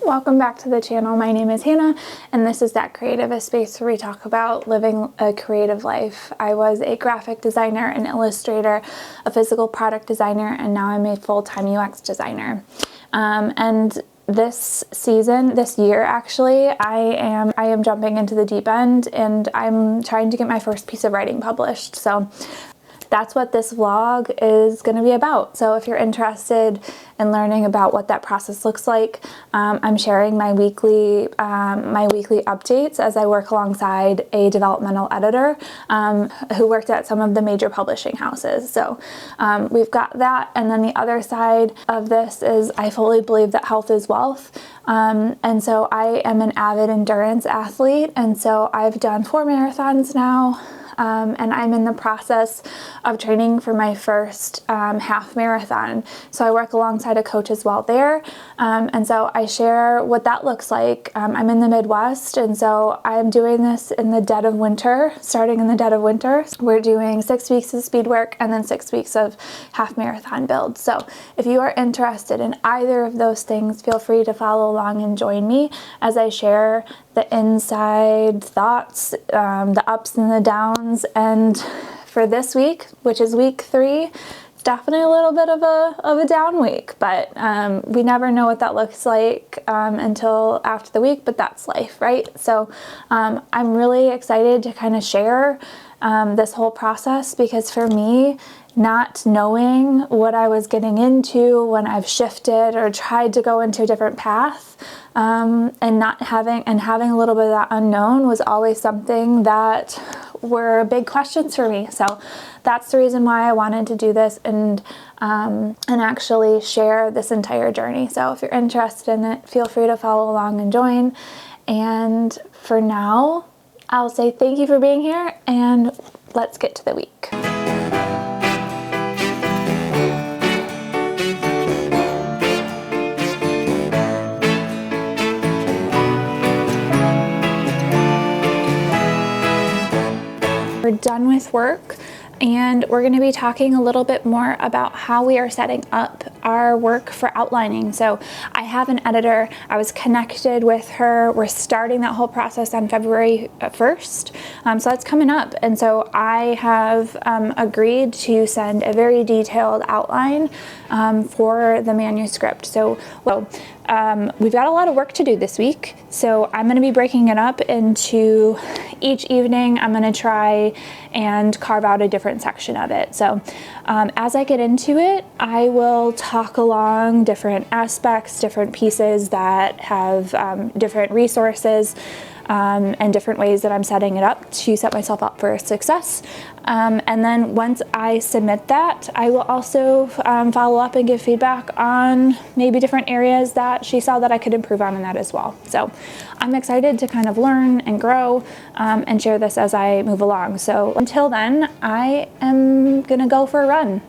Welcome back to the channel. My name is Hannah, and this is That Creative, a space where we talk about living a creative life. I was a graphic designer, an illustrator, a physical product designer, and now I'm a full-time UX designer. And this year actually, I am jumping into the deep end, and I'm trying to get my first piece of writing published. So that's what this vlog is going to be about. So if you're interested in learning about what that process looks like, I'm sharing my weekly updates as I work alongside a developmental editor who worked at some of the major publishing houses. So we've got that, and then the other side of this is I fully believe that health is wealth. And so I am an avid endurance athlete, and so I've done 4 marathons now. And I'm in the process of training for my first half marathon. So I work alongside a coach as well there. And so I share what that looks like. I'm in the Midwest, and so I'm doing this in the dead of winter, starting in the dead of winter. We're doing 6 weeks of speed work and then 6 weeks of half marathon build. So if you are interested in either of those things, feel free to follow along and join me as I share the inside thoughts, the ups and the downs. And for this week, which is week 3, it's definitely a little bit of a down week, but we never know what that looks like until after the week, but that's life, right? So I'm really excited to kind of share this whole process, because for me, not knowing what I was getting into when I've shifted or tried to go into a different path, and having a little bit of that unknown was always something that were big questions for me. So that's the reason why I wanted to do this and actually share this entire journey. So if you're interested in it, feel free to follow along and join. And for now, I'll say thank you for being here, and let's get to the week. We're done with work, and we're going to be talking a little bit more about how we are setting up our work for outlining. So I have an editor. I was connected with her. We're starting that whole process on February 1st. So that's coming up. And so I have agreed to send a very detailed outline for the manuscript. So, we've got a lot of work to do this week. So I'm going to be breaking it up into each evening. I'm going to try and carve out a different section of it. So as I get into it, I will talk along different aspects, different pieces that have different resources, and different ways that I'm setting it up to set myself up for success. And then once I submit that, I will also follow up and give feedback on maybe different areas that she saw that I could improve on in that as well. So I'm excited to kind of learn and grow and share this as I move along. So until then, I am gonna go for a run.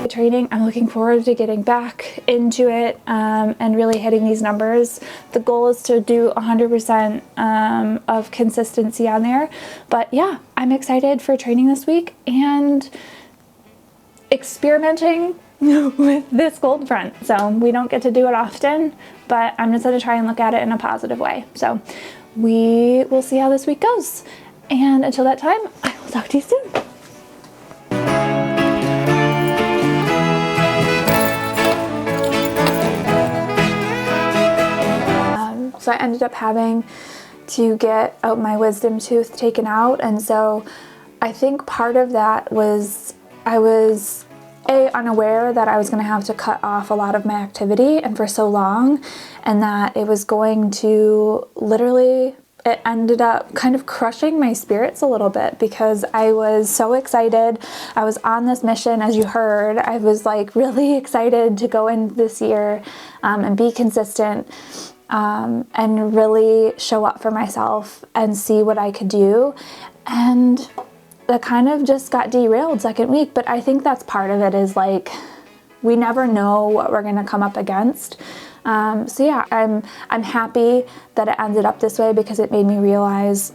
Training. I'm looking forward to getting back into it and really hitting these numbers. The goal is to do 100% of consistency on there. But yeah, I'm excited for training this week and experimenting with this gold front. So we don't get to do it often, but I'm just going to try and look at it in a positive way. So we will see how this week goes. And until that time, I will talk to you soon. So I ended up having to get my wisdom tooth taken out, and so I think part of that was I was unaware that I was going to have to cut off a lot of my activity and for so long, and that it was going to it ended up kind of crushing my spirits a little bit, because I was so excited. I was on this mission, as you heard. I was like really excited to go in this year and be consistent. And really show up for myself and see what I could do. And that kind of just got derailed second week. But I think that's part of it, is like, we never know what we're going to come up against. So yeah, I'm happy that it ended up this way, because it made me realize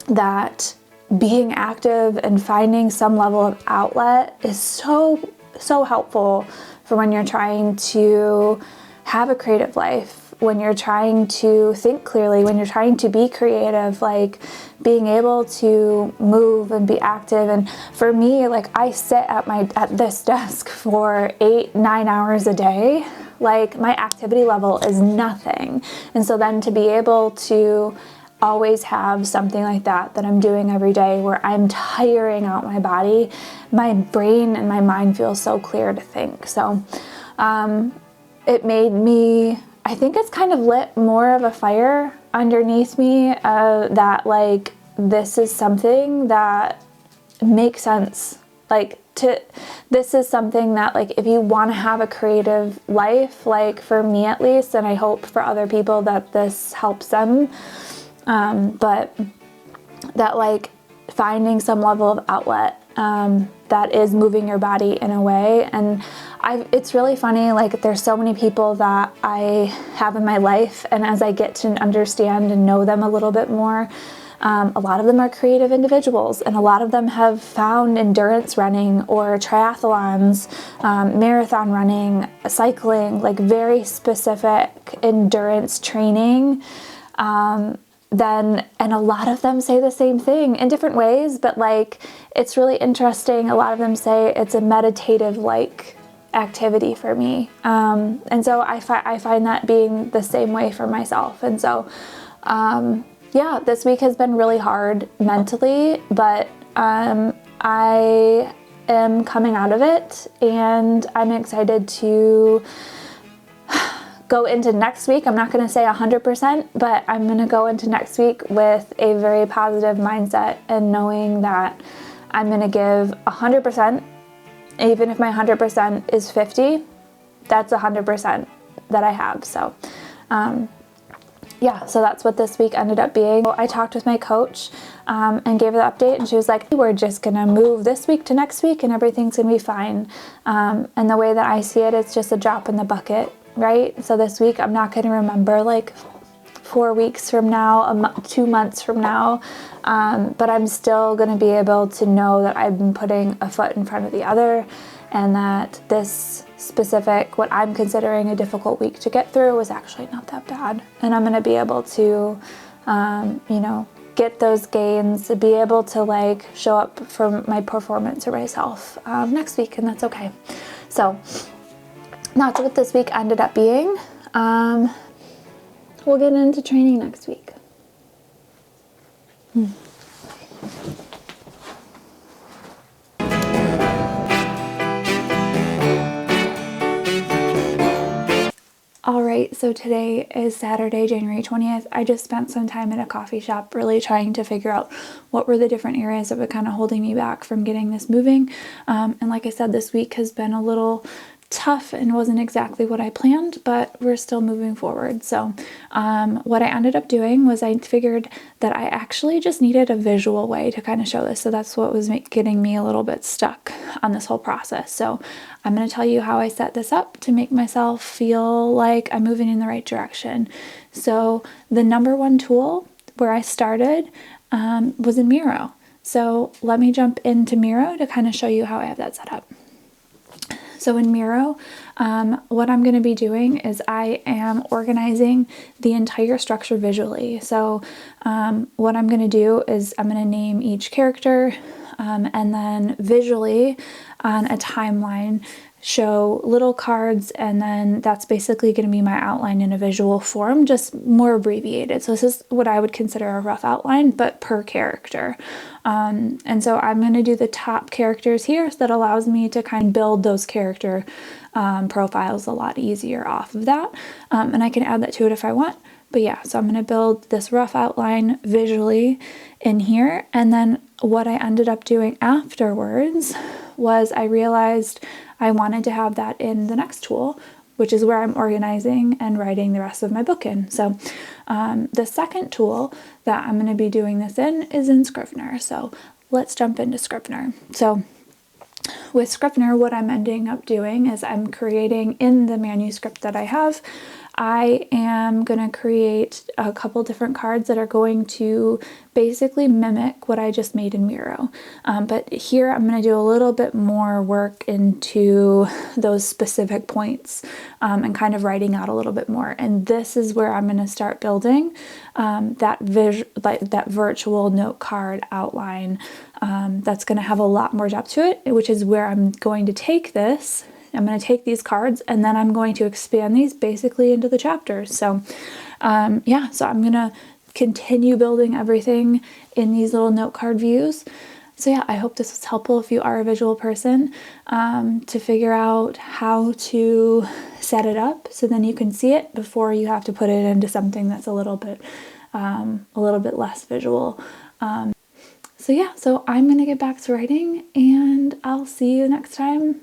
that being active and finding some level of outlet is so so helpful for when you're trying to have a creative life, when you're trying to think clearly, when you're trying to be creative, like being able to move and be active. And for me, like I sit at this desk for 8-9 hours a day. Like my activity level is nothing. And so then to be able to always have something like that I'm doing every day where I'm tiring out my body, my brain and my mind feel so clear to think. So it made me, I think it's kind of lit more of a fire underneath me that like this is something that makes sense. Like this is something that like if you want to have a creative life, like for me at least, and I hope for other people that this helps them, but that like finding some level of outlet that is moving your body in a way. And it's really funny, like there's so many people that I have in my life, and as I get to understand and know them a little bit more, a lot of them are creative individuals, and a lot of them have found endurance running or triathlons, marathon running, cycling, like very specific endurance training. And a lot of them say the same thing in different ways, but like it's really interesting. A lot of them say it's a meditative like activity for me. And so I find that being the same way for myself. And so, yeah, this week has been really hard mentally, but I am coming out of it, and I'm excited to go into next week. I'm not going to say 100%, but I'm going to go into next week with a very positive mindset and knowing that I'm going to give 100%, even if my 100% is 50, that's 100% that I have. So, yeah, so that's what this week ended up being. I talked with my coach and gave her the update, and she was like, we're just gonna move this week to next week and everything's gonna be fine. And the way that I see it, it's just a drop in the bucket, right? So this week I'm not gonna remember like 4 weeks from now, 2 months from now, but I'm still gonna be able to know that I've been putting a foot in front of the other, and that this specific, what I'm considering a difficult week to get through, was actually not that bad. And I'm going to be able to, you know, get those gains, to be able to like show up for my performance or myself next week, and that's okay. So that's what this week ended up being. We'll get into training next week. All right, so today is Saturday, January 20th. I just spent some time at a coffee shop really trying to figure out what were the different areas that were kind of holding me back from getting this moving. And like I said, this week has been a little tough and wasn't exactly what I planned, but we're still moving forward. So what I ended up doing was I figured that I actually just needed a visual way to kind of show this. So that's what was getting me a little bit stuck on this whole process. So I'm going to tell you how I set this up to make myself feel like I'm moving in the right direction. So the number one tool where I started was in Miro. So let me jump into Miro to kind of show you how I have that set up. So in Miro, what I'm going to be doing is I am organizing the entire structure visually. So what I'm going to do is I'm going to name each character and then visually on a timeline show little cards, and then that's basically going to be my outline in a visual form, just more abbreviated. So this is what I would consider a rough outline, but per character. And so I'm going to do the top characters here, so that allows me to kind of build those character profiles a lot easier off of that. And I can add that to it if I want. But yeah, so I'm going to build this rough outline visually in here. And then what I ended up doing afterwards was I realized I wanted to have that in the next tool, which is where I'm organizing and writing the rest of my book in. So the second tool that I'm going to be doing this in is in Scrivener. So let's jump into Scrivener. So with Scrivener, what I'm ending up doing is I'm creating in the manuscript that I have, I am going to create a couple different cards that are going to basically mimic what I just made in Miro. But here I'm going to do a little bit more work into those specific points and kind of writing out a little bit more. And this is where I'm going to start building that virtual note card outline that's going to have a lot more depth to it, which is where I'm going to take this. I'm going to take these cards and then I'm going to expand these basically into the chapters. So yeah, so I'm going to continue building everything in these little note card views. So yeah, I hope this was helpful if you are a visual person to figure out how to set it up so then you can see it before you have to put it into something that's a little bit less visual. So yeah, so I'm going to get back to writing and I'll see you next time